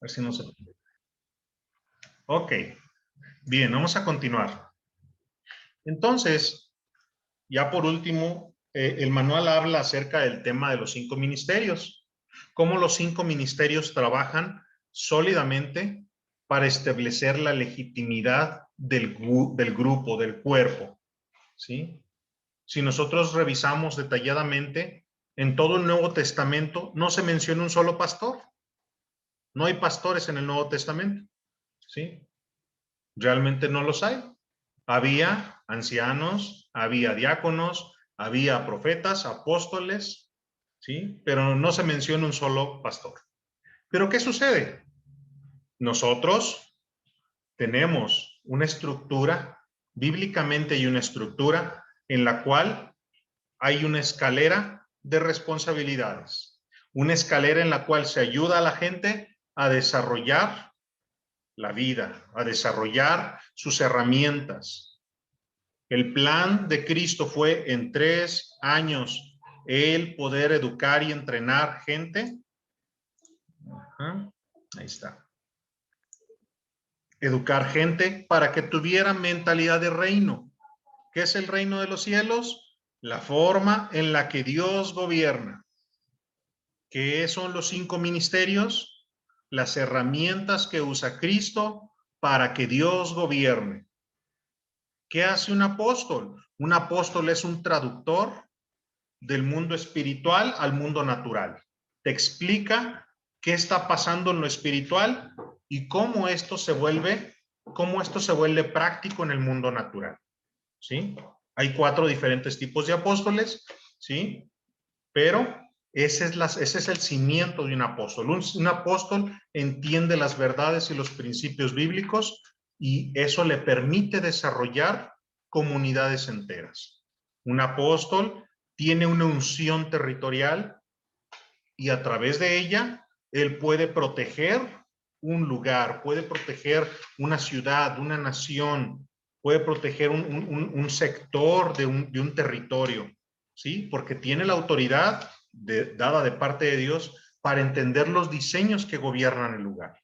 ver si no se... Ok, bien, vamos a continuar. Entonces, ya por último, el manual habla acerca del tema de los 5 ministerios. Cómo los 5 ministerios trabajan sólidamente para establecer la legitimidad del grupo, del cuerpo, ¿sí? Si nosotros revisamos detalladamente, en todo el Nuevo Testamento no se menciona un solo pastor. No hay pastores en el Nuevo Testamento, ¿sí? Realmente no los hay. Había ancianos, había diáconos, había profetas, apóstoles, ¿sí? Pero no se menciona un solo pastor. ¿Pero qué sucede? Nosotros tenemos una estructura, bíblicamente hay una estructura en la cual hay una escalera de responsabilidades, una escalera en la cual se ayuda a la gente a desarrollar la vida, a desarrollar sus herramientas. El plan de Cristo fue en 3 años el poder educar y entrenar gente. Ajá, ahí está. Educar gente para que tuviera mentalidad de reino. ¿Qué es el reino de los cielos? La forma en la que Dios gobierna. ¿Qué son los 5 ministerios? Las herramientas que usa Cristo para que Dios gobierne. ¿Qué hace un apóstol? Un apóstol es un traductor del mundo espiritual al mundo natural. Te explica qué está pasando en lo espiritual y cómo esto se vuelve práctico en el mundo natural. ¿Sí? Hay 4 diferentes tipos de apóstoles, ¿sí? Pero ese es el cimiento de un apóstol. Un apóstol entiende las verdades y los principios bíblicos y eso le permite desarrollar comunidades enteras. Un apóstol tiene una unción territorial y a través de ella él puede proteger un lugar, puede proteger una ciudad, una nación, puede proteger un sector de un territorio, ¿sí? Porque tiene la autoridad dada de parte de Dios para entender los diseños que gobiernan el lugar.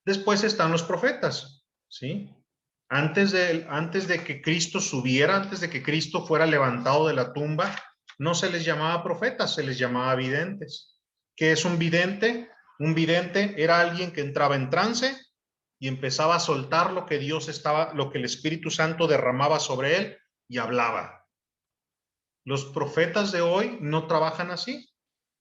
Después están los profetas, ¿sí? Antes de que Cristo subiera, antes de que Cristo fuera levantado de la tumba, no se les llamaba profetas, se les llamaba videntes. ¿Qué es un vidente? Un vidente era alguien que entraba en trance y empezaba a soltar lo que lo que el Espíritu Santo derramaba sobre él y hablaba. Los profetas de hoy no trabajan así,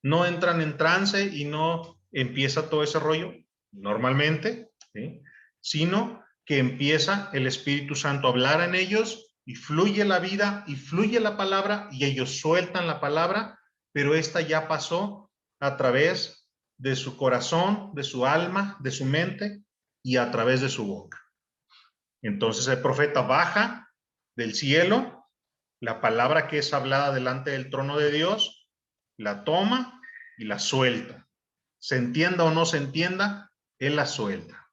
no entran en trance y no empieza todo ese rollo normalmente, ¿sí? Sino que empieza el Espíritu Santo a hablar en ellos y fluye la vida y fluye la palabra y ellos sueltan la palabra, pero esta ya pasó a través de su corazón, de su alma, de su mente y a través de su boca. Entonces el profeta baja del cielo, la palabra que es hablada delante del trono de Dios, la toma y la suelta. Se entienda o no se entienda, él la suelta.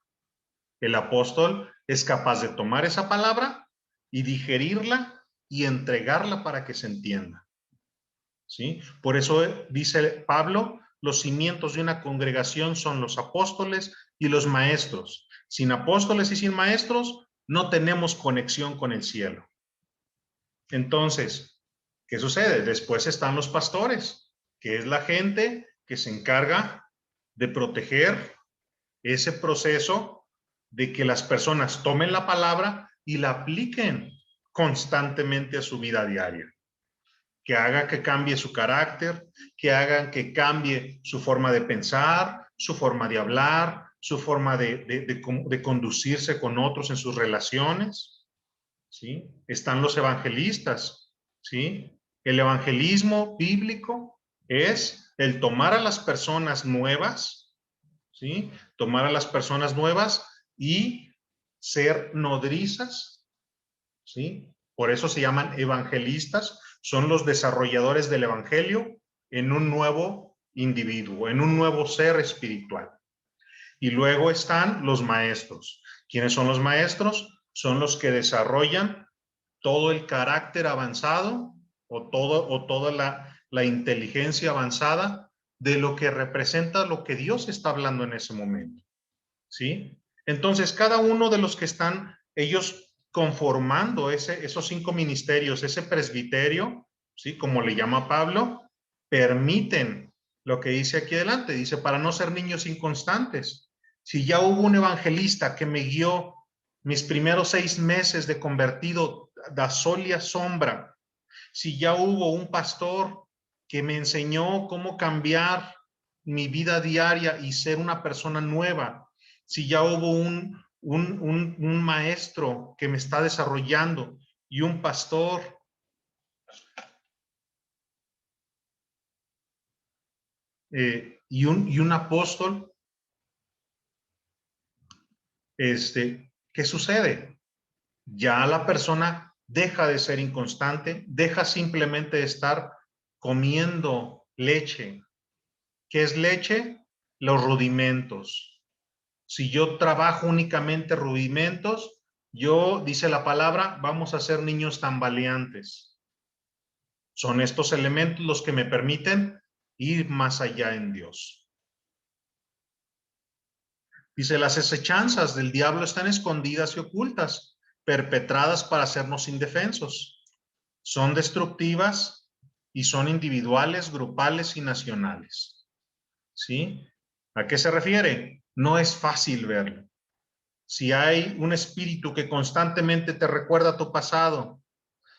El apóstol es capaz de tomar esa palabra y digerirla y entregarla para que se entienda. ¿Sí? Por eso dice Pablo, los cimientos de una congregación son los apóstoles y los maestros. Sin apóstoles y sin maestros, no tenemos conexión con el cielo. Entonces, ¿qué sucede? Después están los pastores, que es la gente que se encarga de proteger ese proceso de que las personas tomen la palabra y la apliquen constantemente a su vida diaria. Que haga que cambie su carácter, que hagan que cambie su forma de pensar, su forma de hablar, su forma de conducirse con otros en sus relaciones. ¿Sí? Están los evangelistas, ¿sí? El evangelismo bíblico es el tomar a las personas nuevas, ¿sí? Tomar a las personas nuevas y ser nodrizas, ¿sí? Por eso se llaman evangelistas, son los desarrolladores del evangelio en un nuevo individuo, en un nuevo ser espiritual. Y luego están los maestros. ¿Quiénes son los maestros? Son los que desarrollan todo el carácter avanzado o toda la inteligencia avanzada de lo que representa lo que Dios está hablando en ese momento, ¿sí? Entonces, cada uno de los que están, ellos conformando esos 5 ministerios, ese presbiterio, ¿sí? Como le llama Pablo, permiten lo que dice aquí adelante, dice, para no ser niños inconstantes. Si ya hubo un evangelista que me guió mis primeros 6 meses de convertido da sol y a sombra, si ya hubo un pastor que me enseñó cómo cambiar mi vida diaria y ser una persona nueva, si ya hubo un maestro que me está desarrollando y un pastor y un apóstol, ¿qué sucede? Ya la persona deja de ser inconstante, deja simplemente de estar comiendo leche. ¿Qué es leche? Los rudimentos. Si yo trabajo únicamente rudimentos, yo, dice la palabra, vamos a ser niños tambaleantes. Son estos elementos los que me permiten ir más allá en Dios. Dice, las acechanzas del diablo están escondidas y ocultas, perpetradas para hacernos indefensos. Son destructivas y son individuales, grupales y nacionales. ¿Sí? ¿A qué se refiere? No es fácil verlo. Si hay un espíritu que constantemente te recuerda tu pasado,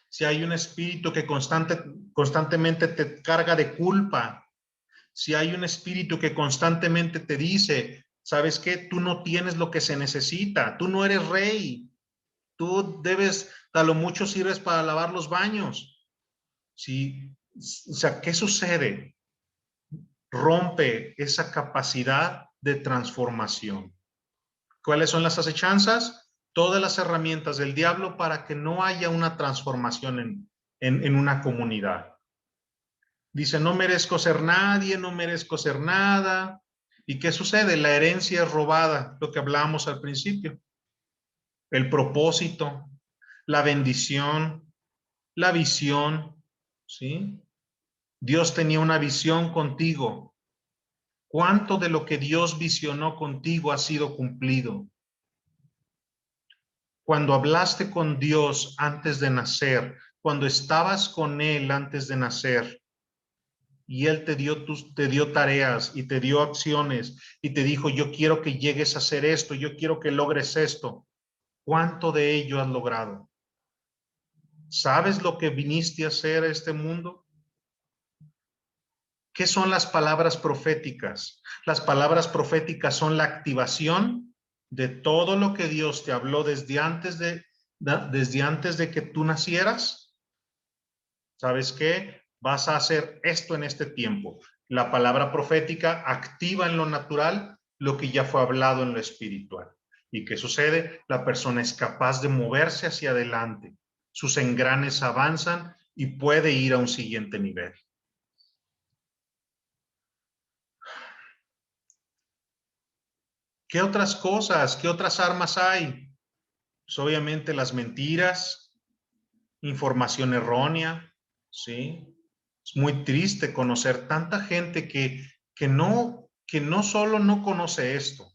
si hay un espíritu que constantemente te carga de culpa, si hay un espíritu que constantemente te dice, ¿sabes qué? Tú no tienes lo que se necesita, tú no eres rey, tú debes, a lo mucho sirves para lavar los baños. ¿Sí? O sea, ¿qué sucede? Rompe esa capacidad de transformación. ¿Cuáles son las acechanzas? Todas las herramientas del diablo para que no haya una transformación en una comunidad. Dice, no merezco ser nadie, no merezco ser nada. ¿Y qué sucede? La herencia es robada, lo que hablábamos al principio. El propósito, la bendición, la visión, ¿sí? Dios tenía una visión contigo. ¿Cuánto de lo que Dios visionó contigo ha sido cumplido? Cuando hablaste con Dios antes de nacer, cuando estabas con Él antes de nacer, y Él te dio tareas y te dio acciones y te dijo, yo quiero que llegues a hacer esto, yo quiero que logres esto. ¿Cuánto de ello has logrado? ¿Sabes lo que viniste a hacer a este mundo? ¿Qué son las palabras proféticas? Las palabras proféticas son la activación de todo lo que Dios te habló desde antes de que tú nacieras. ¿Sabes qué? Vas a hacer esto en este tiempo. La palabra profética activa en lo natural lo que ya fue hablado en lo espiritual. ¿Y qué sucede? La persona es capaz de moverse hacia adelante. Sus engranes avanzan y puede ir a un siguiente nivel. ¿Qué otras cosas, qué otras armas hay? Pues obviamente las mentiras, información errónea, ¿sí? Es muy triste conocer tanta gente que no solo no conoce esto,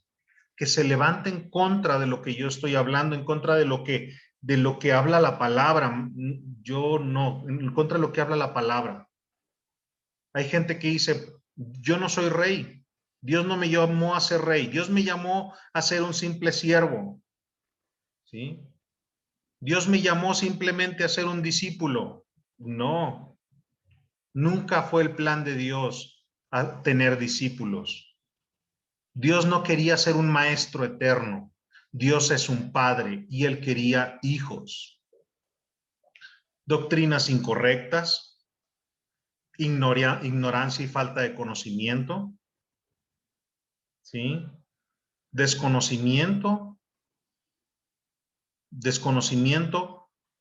que se levanta en contra de lo que yo estoy hablando, en contra de lo que habla la palabra. Yo no, en contra de lo que habla la palabra. Hay gente que dice, yo no soy rey. Dios no me llamó a ser rey. Dios me llamó a ser un simple siervo. ¿Sí? Dios me llamó simplemente a ser un discípulo. No, nunca fue el plan de Dios a tener discípulos. Dios no quería ser un maestro eterno. Dios es un padre y él quería hijos. Doctrinas incorrectas, ignorancia y falta de conocimiento, ¿sí? Desconocimiento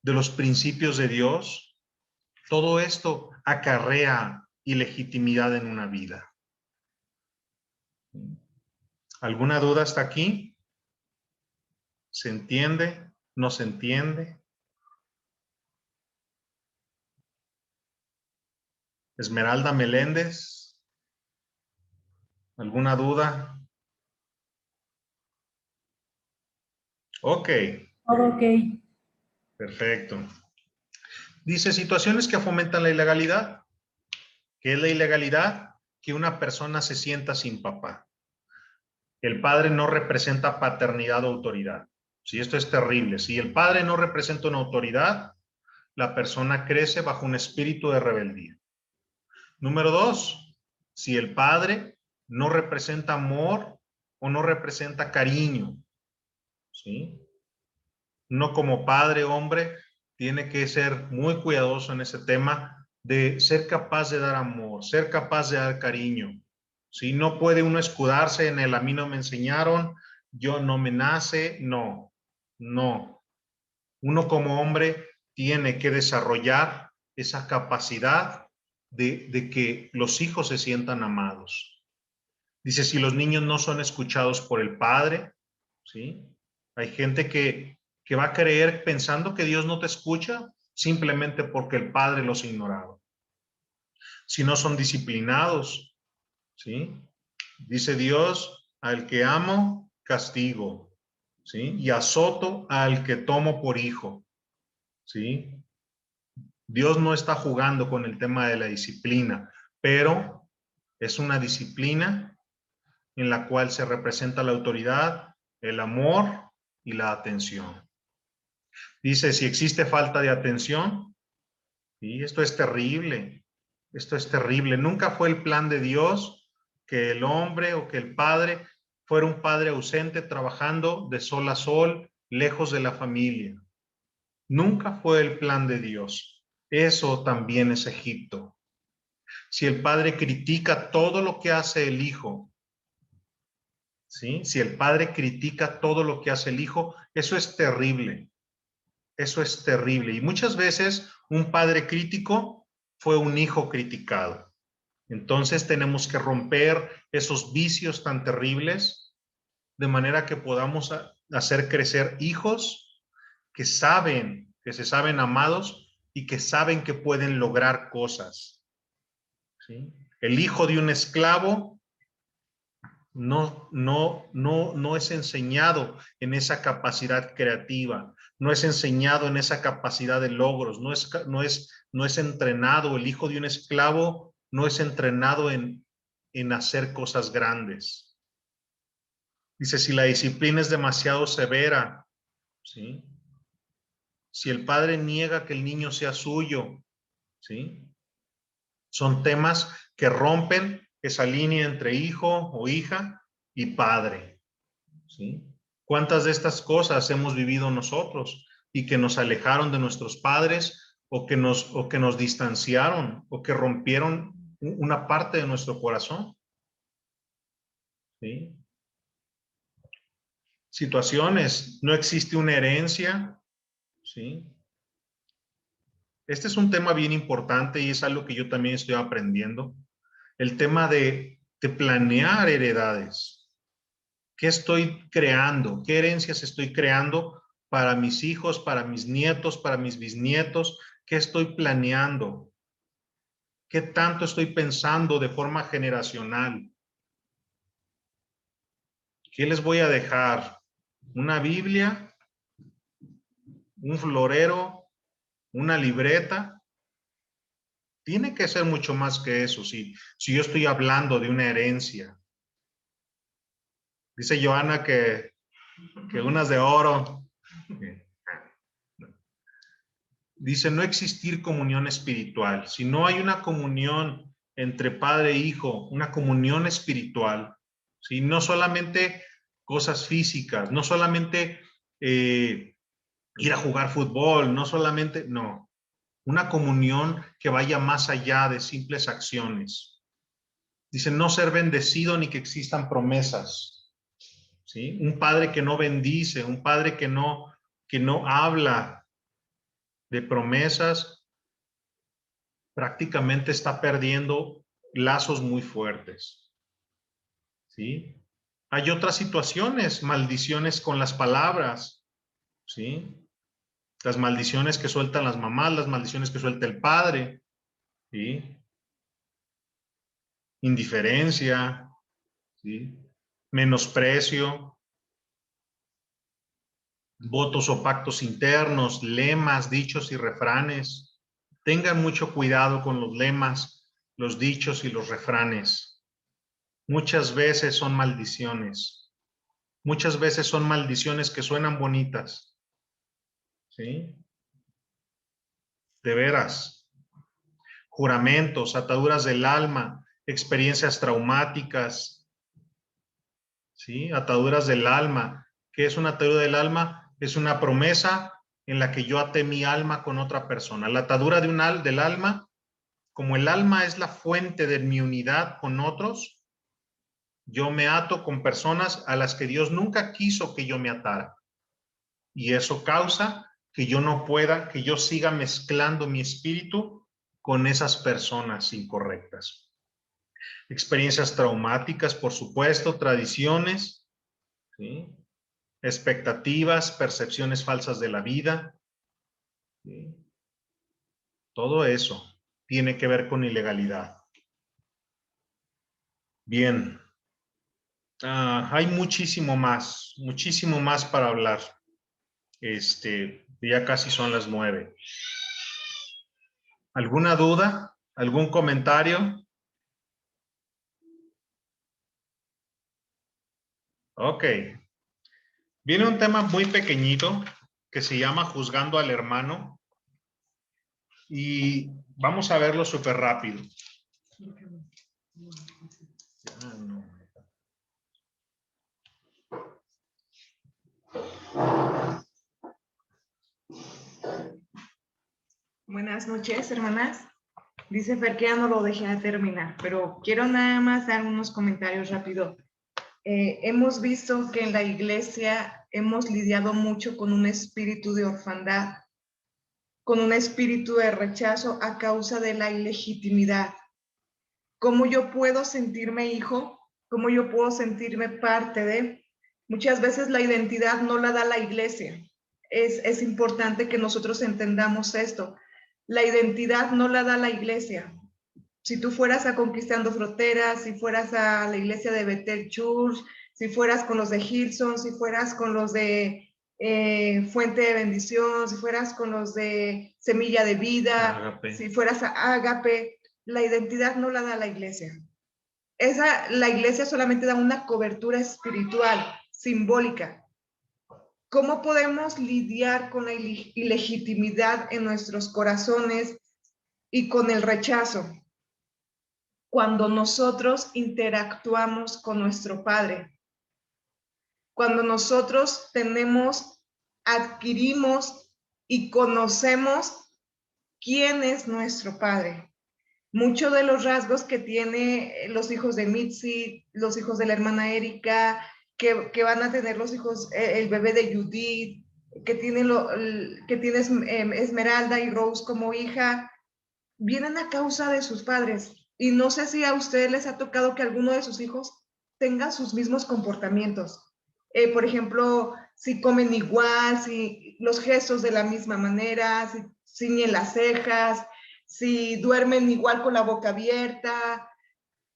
de los principios de Dios. Todo esto acarrea ilegitimidad en una vida. ¿Alguna duda hasta aquí? ¿Se entiende? ¿No se entiende? Esmeralda Meléndez. ¿Alguna duda? Ok, Ok. perfecto. Dice situaciones que fomentan la ilegalidad. ¿Qué es la ilegalidad? Que una persona se sienta sin papá. El padre no representa paternidad o autoridad. Si esto es terrible, si el padre no representa una autoridad, la persona crece bajo un espíritu de rebeldía. Número dos, si el padre no representa amor o no representa cariño, ¿sí? Uno como padre, hombre, tiene que ser muy cuidadoso en ese tema de ser capaz de dar amor, ser capaz de dar cariño. Si no puede uno escudarse en el a mí no me enseñaron, yo no me nace, no, no. Uno como hombre tiene que desarrollar esa capacidad de que los hijos se sientan amados. Dice, si los niños no son escuchados por el padre, ¿sí? Hay gente que va a creer pensando que Dios no te escucha simplemente porque el padre los ignoraba. Si no son disciplinados, ¿sí? Dice Dios, al que amo, castigo, ¿sí? Y azoto al que tomo por hijo, ¿sí? Dios no está jugando con el tema de la disciplina, pero es una disciplina en la cual se representa la autoridad, el amor y la atención. Dice, si existe falta de atención, y esto es terrible, esto es terrible. Nunca fue el plan de Dios que el hombre o que el padre fuera un padre ausente trabajando de sol a sol, lejos de la familia. Nunca fue el plan de Dios. Eso también es Egipto. Si el padre critica todo lo que hace el hijo, ¿sí? Si el padre critica todo lo que hace el hijo, eso es terrible. Eso es terrible. Y muchas veces un padre crítico fue un hijo criticado. Entonces tenemos que romper esos vicios tan terribles de manera que podamos hacer crecer hijos que saben, que se saben amados y que saben que pueden lograr cosas. ¿Sí? El hijo de un esclavo no es enseñado en esa capacidad creativa, no es enseñado en esa capacidad de logros, no es entrenado. El hijo de un esclavo no es entrenado en hacer cosas grandes. Dice, si la disciplina es demasiado severa, ¿sí? Si el padre niega que el niño sea suyo, ¿sí? Son temas que rompen esa línea entre hijo o hija y padre. ¿Sí? ¿Cuántas de estas cosas hemos vivido nosotros y que nos alejaron de nuestros padres o que nos distanciaron o que rompieron una parte de nuestro corazón? ¿Sí? Situaciones, no existe una herencia. ¿Sí? Este es un tema bien importante y es algo que yo también estoy aprendiendo. El tema de planear heredades. ¿Qué estoy creando? ¿Qué herencias estoy creando para mis hijos, para mis nietos, para mis bisnietos? ¿Qué estoy planeando? ¿Qué tanto estoy pensando de forma generacional? ¿Qué les voy a dejar? ¿Una Biblia? ¿Un florero? ¿Una libreta? Tiene que ser mucho más que eso. Si yo estoy hablando de una herencia. Dice Joana que unas de oro. Dice no existir comunión espiritual. Si no hay una comunión entre padre e hijo, una comunión espiritual, ¿sí? No solamente cosas físicas, no solamente ir a jugar fútbol, no solamente, no, una comunión que vaya más allá de simples acciones. Dice no ser bendecido ni que existan promesas, ¿sí? Un padre que no bendice, un padre que no habla de promesas, prácticamente está perdiendo lazos muy fuertes, ¿sí? Hay otras situaciones, maldiciones con las palabras, ¿sí? Las maldiciones que sueltan las mamás, las maldiciones que suelta el padre, ¿sí? Indiferencia, ¿sí? Menosprecio, votos o pactos internos, lemas, dichos y refranes. Tengan mucho cuidado con los lemas, los dichos y los refranes. Muchas veces son maldiciones. Muchas veces son maldiciones que suenan bonitas. ¿Sí? De veras. Juramentos, ataduras del alma, experiencias traumáticas. ¿Sí? Ataduras del alma. ¿Qué es una atadura del alma? Es una promesa en la que yo até mi alma con otra persona. La atadura del alma, como el alma es la fuente de mi unidad con otros, yo me ato con personas a las que Dios nunca quiso que yo me atara. Y eso causa que yo no pueda, que yo siga mezclando mi espíritu con esas personas incorrectas. Experiencias traumáticas, por supuesto, tradiciones, ¿sí? Expectativas, percepciones falsas de la vida, ¿sí? Todo eso tiene que ver con ilegalidad. Bien, hay muchísimo más para hablar. Ya casi son las 9. ¿Alguna duda? ¿Algún comentario? Ok. Viene un tema muy pequeñito que se llama Juzgando al hermano y vamos a verlo súper rápido. Buenas noches, hermanas. Dice Fer que ya no lo dejé de terminar, pero quiero nada más dar unos comentarios rápido. Hemos visto que en la iglesia hemos lidiado mucho con un espíritu de orfandad, con un espíritu de rechazo a causa de la ilegitimidad. ¿Cómo yo puedo sentirme hijo? ¿Cómo yo puedo sentirme parte de? Muchas veces la identidad no la da la iglesia. Es importante que nosotros entendamos esto. La identidad no la da la iglesia. Si tú fueras a Conquistando Fronteras, si fueras a la iglesia de Bethel Church, si fueras con los de Hillsong, si fueras con los de Fuente de Bendición, si fueras con los de Semilla de Vida, Agape. Si fueras a Agape, la identidad no la da la iglesia. La iglesia solamente da una cobertura espiritual, simbólica. ¿Cómo podemos lidiar con la ilegitimidad en nuestros corazones y con el rechazo? Cuando nosotros interactuamos con nuestro Padre, cuando nosotros adquirimos y conocemos quién es nuestro Padre. Muchos de los rasgos que tiene los hijos de Mitzi, los hijos de la hermana Erika, que van a tener los hijos, el bebé de Judith, que tiene Esmeralda y Rose como hija, vienen a causa de sus padres. Y no sé si a ustedes les ha tocado que alguno de sus hijos tenga sus mismos comportamientos. Por ejemplo, si comen igual, si los gestos de la misma manera, si ciñen las cejas, si duermen igual con la boca abierta,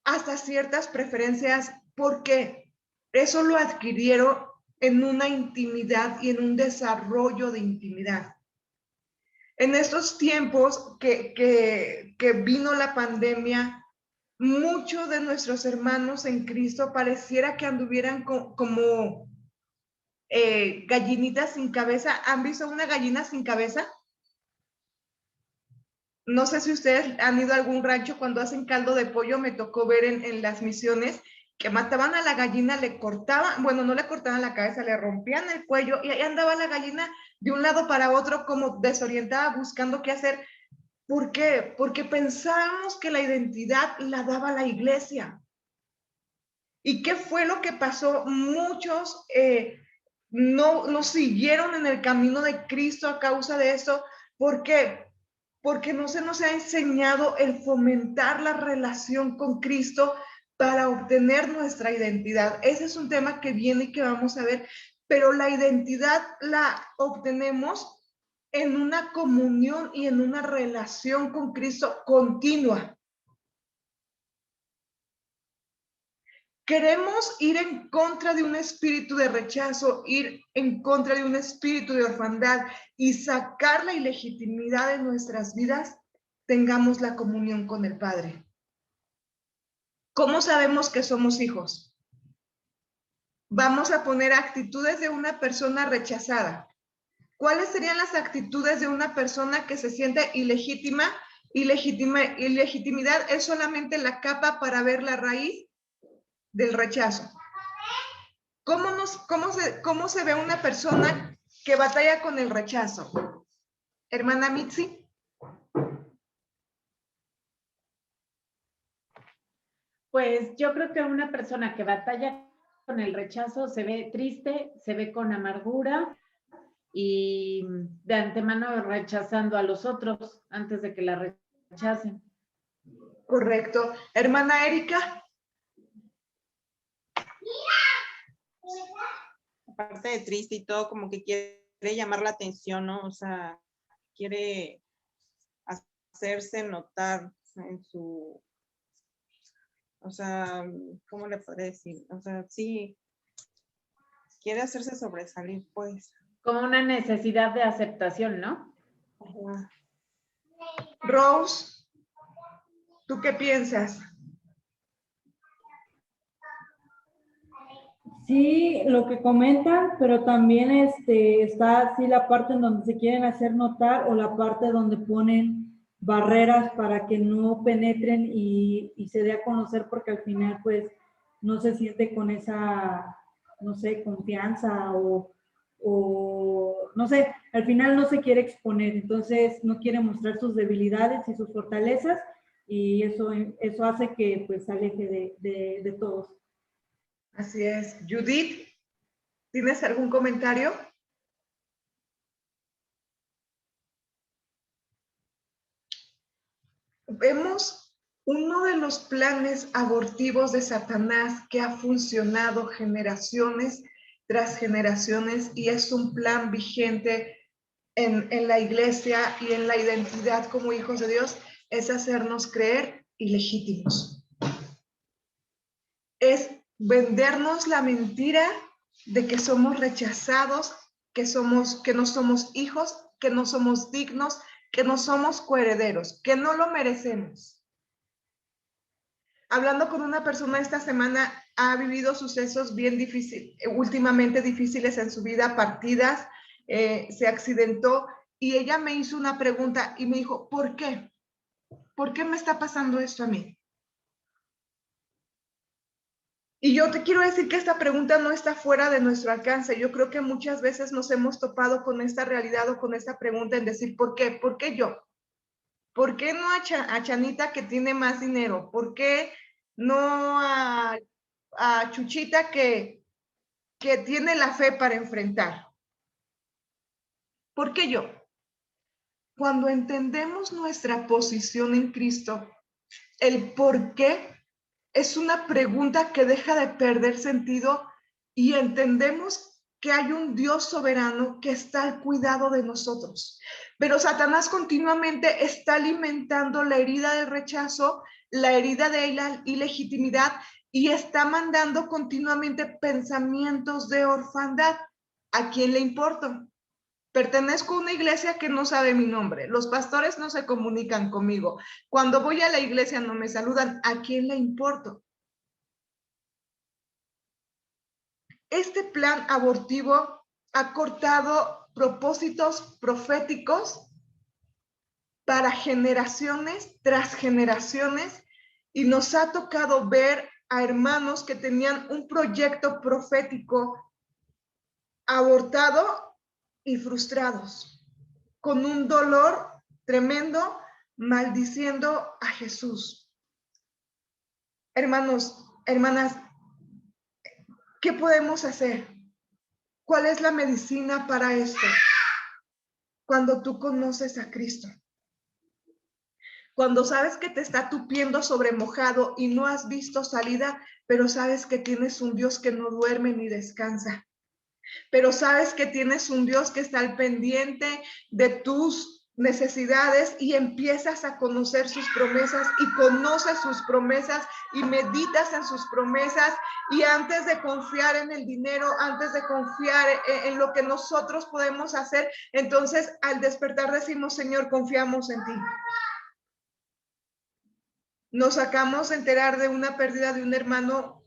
hasta ciertas preferencias, porque eso lo adquirieron en una intimidad y en un desarrollo de intimidad. En estos tiempos que vino la pandemia, muchos de nuestros hermanos en Cristo pareciera que anduvieran como gallinitas sin cabeza. ¿Han visto una gallina sin cabeza? No sé si ustedes han ido a algún rancho cuando hacen caldo de pollo. Me tocó ver en las misiones que mataban a la gallina, le cortaban, bueno, no le cortaban la cabeza, le rompían el cuello y ahí andaba la gallina de un lado para otro como desorientada buscando qué hacer. ¿Por qué? Porque pensábamos que la identidad la daba la iglesia. ¿Y qué fue lo que pasó? Muchos no siguieron en el camino de Cristo a causa de eso. ¿Por qué? Porque no se nos ha enseñado el fomentar la relación con Cristo para obtener nuestra identidad. Ese es un tema que viene y que vamos a ver, pero la identidad la obtenemos en una comunión y en una relación con Cristo continua. Queremos ir en contra de un espíritu de rechazo, ir en contra de un espíritu de orfandad y sacar la ilegitimidad de nuestras vidas. Tengamos la comunión con el Padre. ¿Cómo sabemos que somos hijos? Vamos a poner actitudes de una persona rechazada. ¿Cuáles serían las actitudes de una persona que se siente ilegítima? Ilegitimidad es solamente la capa para ver la raíz del rechazo. ¿Cómo se ve una persona que batalla con el rechazo? Hermana Mitzi. Pues yo creo que una persona que batalla con el rechazo se ve triste, se ve con amargura y de antemano rechazando a los otros antes de que la rechacen. Correcto. Hermana Erika. Aparte de triste y todo, como que quiere llamar la atención, ¿no? O sea, quiere hacerse notar en su, o sea, ¿cómo le podré decir? O sea, sí, quiere hacerse sobresalir, pues. Como una necesidad de aceptación, ¿no? Ajá. Rose, ¿tú qué piensas? Sí, lo que comentan, pero también está así la parte en donde se quieren hacer notar o la parte donde ponen barreras para que no penetren y se dé a conocer, porque al final pues no se siente con esa, no sé, confianza o no sé, al final no se quiere exponer, entonces no quiere mostrar sus debilidades y sus fortalezas y eso hace que pues se aleje de todos. Así es. Judith, ¿tienes algún comentario? Vemos uno de los planes abortivos de Satanás que ha funcionado generaciones tras generaciones y es un plan vigente en la iglesia y en la identidad como hijos de Dios, es hacernos creer ilegítimos. Es vendernos la mentira de que somos rechazados, que no somos hijos, que no somos dignos, que no somos coherederos, que no lo merecemos. Hablando con una persona esta semana, ha vivido sucesos bien difíciles, últimamente difíciles en su vida, partidas, se accidentó y ella me hizo una pregunta y me dijo, ¿por qué? ¿Por qué me está pasando esto a mí? Y yo te quiero decir que esta pregunta no está fuera de nuestro alcance. Yo creo que muchas veces nos hemos topado con esta realidad o con esta pregunta en decir, ¿por qué? ¿Por qué yo? ¿Por qué no a Chanita que tiene más dinero? ¿Por qué no a Chuchita que tiene la fe para enfrentar? ¿Por qué yo? Cuando entendemos nuestra posición en Cristo, el por qué es una pregunta que deja de perder sentido y entendemos que hay un Dios soberano que está al cuidado de nosotros. Pero Satanás continuamente está alimentando la herida del rechazo, la herida de la ilegitimidad y está mandando continuamente pensamientos de orfandad. ¿A quién le importa? Pertenezco a una iglesia que no sabe mi nombre. Los pastores no se comunican conmigo. Cuando voy a la iglesia no me saludan. ¿A quién le importo? Este plan abortivo ha cortado propósitos proféticos para generaciones tras generaciones y nos ha tocado ver a hermanos que tenían un proyecto profético abortado y frustrados, con un dolor tremendo, maldiciendo a Jesús. Hermanos, hermanas, ¿qué podemos hacer? ¿Cuál es la medicina para esto? Cuando tú conoces a Cristo. Cuando sabes que te está tupiendo sobre mojado y no has visto salida, pero sabes que tienes un Dios que no duerme ni descansa. Pero sabes que tienes un Dios que está al pendiente de tus necesidades y empiezas a conocer sus promesas y conoces sus promesas y meditas en sus promesas, y antes de confiar en el dinero, antes de confiar en lo que nosotros podemos hacer, entonces al despertar decimos: Señor, confiamos en ti. Nos acabamos de enterar de una pérdida de un hermano,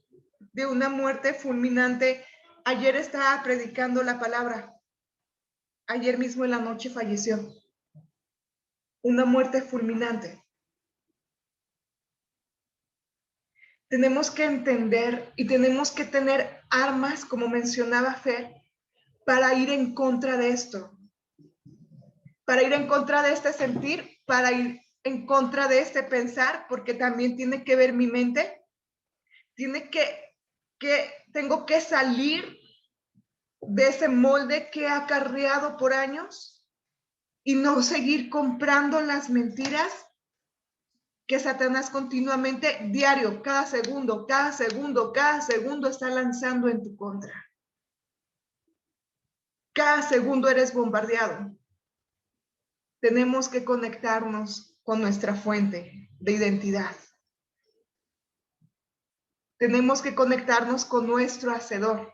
de una muerte fulminante. Ayer estaba predicando la palabra. Ayer mismo en la noche falleció. Una muerte fulminante. Tenemos que entender y tenemos que tener armas, como mencionaba Fer, para ir en contra de esto. Para ir en contra de este sentir, para ir en contra de este pensar, porque también tiene que ver mi mente. Tengo que salir de ese molde que he acarreado por años y no seguir comprando las mentiras que Satanás continuamente, diario, cada segundo está lanzando en tu contra. Cada segundo eres bombardeado. Tenemos que conectarnos con nuestra fuente de identidad. Tenemos que conectarnos con nuestro Hacedor.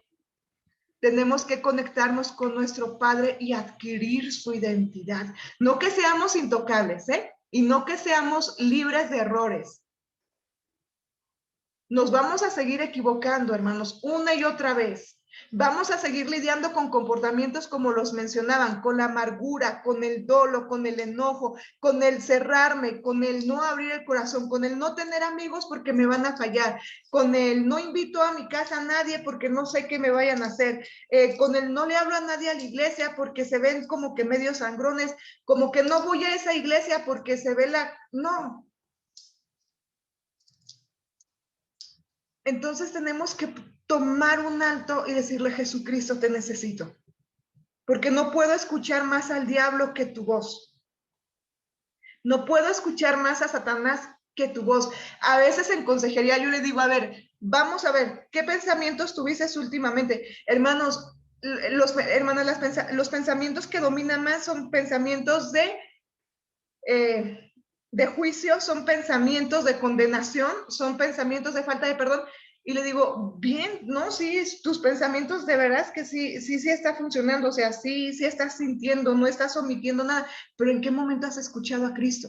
Tenemos que conectarnos con nuestro Padre y adquirir su identidad. No que seamos intocables, y no que seamos libres de errores. Nos vamos a seguir equivocando, hermanos, una y otra vez. Vamos a seguir lidiando con comportamientos como los mencionaban, con la amargura, con el dolo, con el enojo, con el cerrarme, con el no abrir el corazón, con el no tener amigos porque me van a fallar, con el no invito a mi casa a nadie porque no sé qué me vayan a hacer, con el no le hablo a nadie a la iglesia porque se ven como que medio sangrones, como que no voy a esa iglesia porque se ve la... No. Entonces tenemos que tomar un alto y decirle: Jesucristo, te necesito, porque no puedo escuchar más al diablo que tu voz. No puedo escuchar más a Satanás que tu voz. A veces en consejería yo le digo: a ver, vamos a ver, ¿qué pensamientos tuviste últimamente? Hermanos, los pensamientos que dominan más son pensamientos de juicio, son pensamientos de condenación, son pensamientos de falta de perdón. Y le digo: bien, no, sí, tus pensamientos de veras que sí está funcionando, o sea, sí estás sintiendo, no estás omitiendo nada, pero ¿en qué momento has escuchado a Cristo?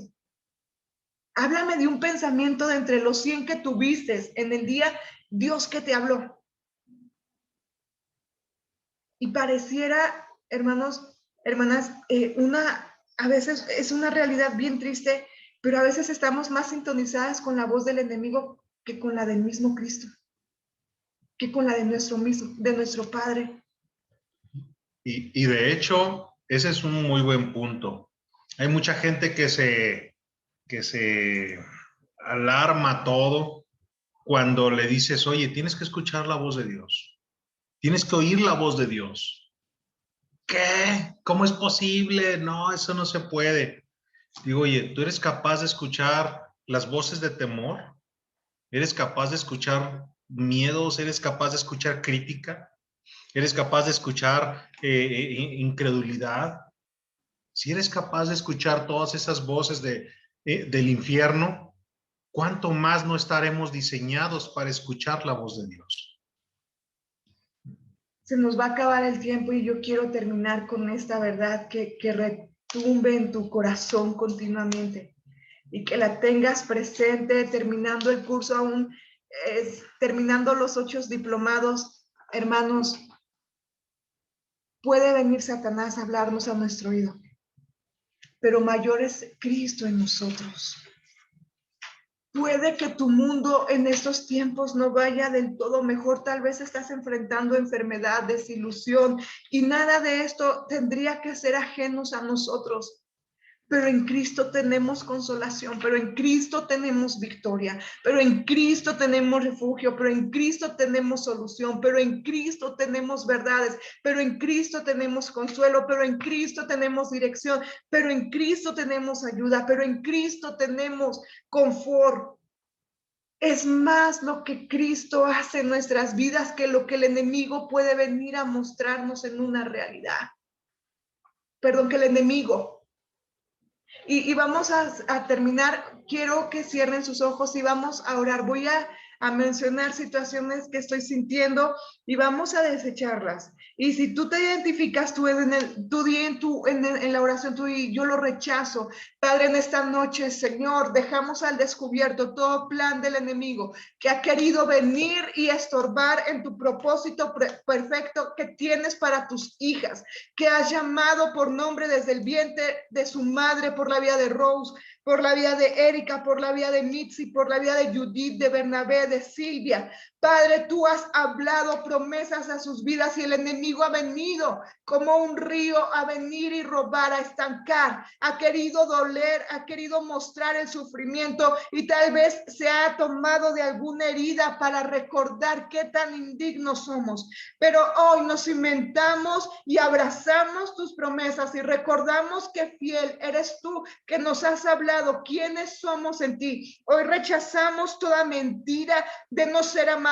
Háblame de un pensamiento de entre los 100 que tuviste en el día, Dios que te habló. Y pareciera, hermanos, hermanas, a veces es una realidad bien triste, pero a veces estamos más sintonizadas con la voz del enemigo que con la del mismo Cristo, que con la de nuestro Padre. Y de hecho, ese es un muy buen punto. Hay mucha gente que se alarma todo cuando le dices: oye, tienes que escuchar la voz de Dios. Tienes que oír la voz de Dios. ¿Qué? ¿Cómo es posible? No, eso no se puede. Digo: oye, ¿tú eres capaz de escuchar las voces de temor? ¿Eres capaz de escuchar miedos? ¿Eres capaz de escuchar crítica? ¿Eres capaz de escuchar incredulidad? Si eres capaz de escuchar todas esas voces del infierno, ¿cuánto más no estaremos diseñados para escuchar la voz de Dios? Se nos va a acabar el tiempo y yo quiero terminar con esta verdad que retumbe en tu corazón continuamente y que la tengas presente terminando el curso, aún terminando los 8 diplomados. Hermanos, puede venir Satanás a hablarnos a nuestro oído, pero mayor es Cristo en nosotros. Puede que tu mundo en estos tiempos no vaya del todo mejor, tal vez estás enfrentando enfermedad, desilusión, y nada de esto tendría que ser ajenos a nosotros. Pero en Cristo tenemos consolación, pero en Cristo tenemos victoria, pero en Cristo tenemos refugio, pero en Cristo tenemos solución, pero en Cristo tenemos verdades, pero en Cristo tenemos consuelo, pero en Cristo tenemos dirección, pero en Cristo tenemos ayuda, pero en Cristo tenemos confort. Es más lo que Cristo hace en nuestras vidas que lo que el enemigo puede venir a mostrarnos en una realidad. Perdón, que el enemigo Y vamos a terminar. Quiero que cierren sus ojos y vamos a orar. Voy a mencionar situaciones que estoy sintiendo y vamos a desecharlas. Y si tú te identificas, tú en la oración, tú y yo lo rechazo. Padre, en esta noche, Señor, dejamos al descubierto todo plan del enemigo que ha querido venir y estorbar en tu propósito perfecto que tienes para tus hijas, que has llamado por nombre desde el vientre de su madre, por la vida de Rose, por la vida de Erika, por la vida de Mitzi, por la vida de Judith, de Bernabé, de Silvia. Padre, tú has hablado promesas a sus vidas y el enemigo ha venido como un río a venir y robar, a estancar, ha querido doler, ha querido mostrar el sufrimiento y tal vez se ha tomado de alguna herida para recordar qué tan indignos somos. Pero hoy nos inventamos y abrazamos tus promesas y recordamos que fiel eres tú, que nos has hablado quiénes somos en ti. Hoy rechazamos toda mentira de no ser amadas.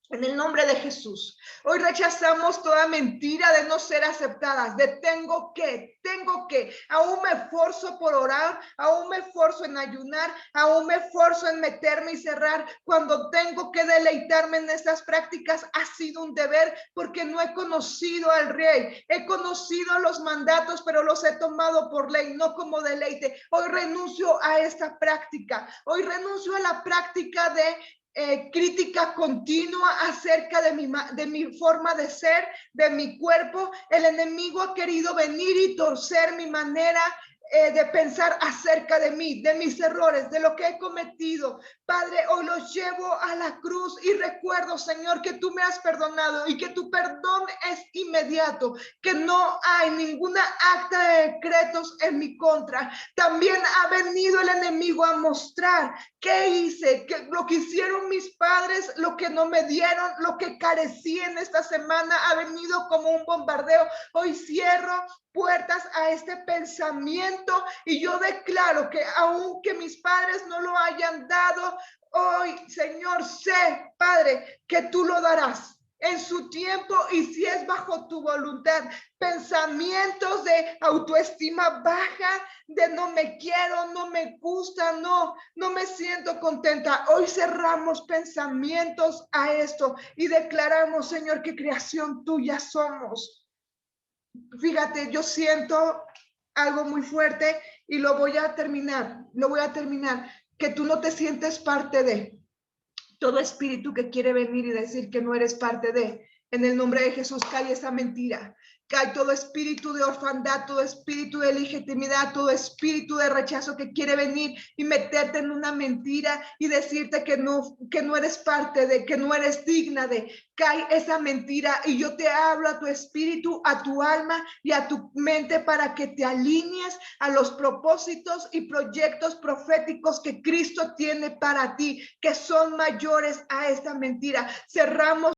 En el nombre de Jesús. Hoy rechazamos toda mentira de no ser aceptadas, de tengo que, aún me esfuerzo por orar, aún me esfuerzo en ayunar, aún me esfuerzo en meterme y cerrar, cuando tengo que deleitarme en estas prácticas ha sido un deber porque no he conocido al Rey, he conocido los mandatos, pero los he tomado por ley, no como deleite. Hoy renuncio a esta práctica, hoy renuncio a la práctica de crítica continua acerca de mi forma de ser, de mi cuerpo. El enemigo ha querido venir y torcer mi manera de pensar acerca de mí, de mis errores, de lo que he cometido. Padre, hoy los llevo a la cruz y recuerdo, Señor, que tú me has perdonado y que tu perdón es inmediato, que no hay ninguna acta de decretos en mi contra. También ha venido el enemigo a mostrar qué hice, que lo que hicieron mis padres, lo que no me dieron, lo que carecí en esta semana, ha venido como un bombardeo. Hoy cierro puertas a este pensamiento y yo declaro que aunque mis padres no lo hayan dado, hoy, Señor, sé, Padre, que tú lo darás en su tiempo y si es bajo tu voluntad. Pensamientos de autoestima baja, de no me quiero, no me gusta, no me siento contenta. Hoy cerramos pensamientos a esto y declaramos, Señor, que creación tuya somos. Fíjate, yo siento algo muy fuerte y lo voy a terminar, que tú no te sientes parte de todo espíritu que quiere venir y decir que no eres parte de. En el nombre de Jesús cae esa mentira. Cae todo espíritu de orfandad, todo espíritu de legitimidad, todo espíritu de rechazo que quiere venir y meterte en una mentira y decirte que no eres parte de, que no eres digna de. Cae esa mentira y yo te hablo a tu espíritu, a tu alma y a tu mente para que te alinees a los propósitos y proyectos proféticos que Cristo tiene para ti, que son mayores a esta mentira. Cerramos